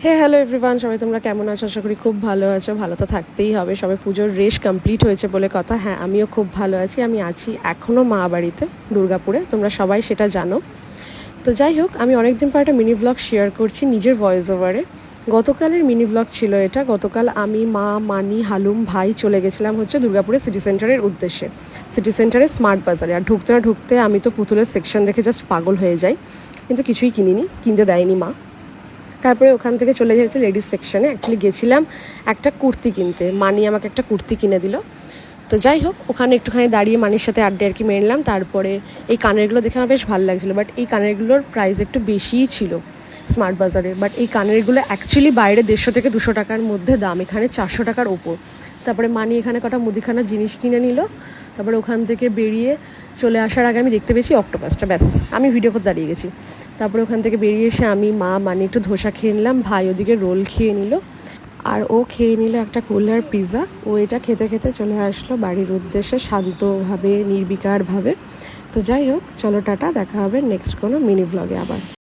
Hello everyone, সবাই তোমরা কেমন আছো? আশা করি খুব ভালো আছো। ভালো তো থাকতেই হবে, সবাই পুজোর রেশ কমপ্লিট হয়েছে বলে কথা। হ্যাঁ, আমিও খুব ভালো আছি। আমি আছি এখনও মা বাড়িতে দুর্গাপুরে, তোমরা সবাই সেটা জানো। তো যাই হোক, আমি অনেক দিন পর একটা মিনি ব্লগ শেয়ার করছি নিজের ভয়েস ওভারে। গতকালের মিনি ব্লগ ছিল এটা। গতকাল আমি, মা, মানি, হালুম, ভাই চলে গেছিলাম হচ্ছে দুর্গাপুরে সিটি সেন্টারের উদ্দেশ্যে, সিটি সেন্টারের স্মার্ট বাজারে। আর ঢুকতে না ঢুকতে আমি তো পুতুলের সেকশন দেখে জাস্ট পাগল হয়ে যাই, কিন্তু কিছুই কিনিনি, কিনতে দেয়নি মা। তারপরে ওখান থেকে চলে যেতে লেডিস সেকশনে। অ্যাকচুয়ালি গেছিলাম একটা কুর্তি কিনতে, মানি আমাকে একটা কুর্তি কিনে দিল। তো যাই হোক, ওখানে একটুখানি দাঁড়িয়ে মানির সাথে আড্ডা আর কি মেরলাম। তারপরে এই কানেরগুলো দেখে আমার বেশ ভালো লাগছিলো, বাট এই কানেরগুলোর প্রাইস একটু বেশিই ছিল স্মার্ট বাজারে। বাট এই কানেরগুলো অ্যাকচুয়ালি বাইরে 150 থেকে 200 টাকার মধ্যে দাম, এখানে 400 টাকার ওপর। তারপরে মানি এখানে কটা মুদিখানার জিনিস কিনে নিল। তারপরে ওখান থেকে বেরিয়ে চলে আসার আগে আমি দেখতে পেয়েছি অক্টোপাসটা, ব্যাস আমি ভিডিও করতে দাঁড়িয়ে গেছি। তারপরে ওখান থেকে বেরিয়ে এসে আমি, মা, মানি একটু ধোসা খেয়ে নিলাম, ভাই ওদিকে রোল খেয়ে নিল, আর ও খেয়ে নিল একটা কুলার পিৎজা। ও এটা খেতে খেতে চলে আসলো বাড়ির উদ্দেশ্যে শান্তভাবে, নির্বিকারভাবে। তো যাই হোক, চলো টাটা, দেখা হবে নেক্সট কোনো মিনি ব্লগে আবার।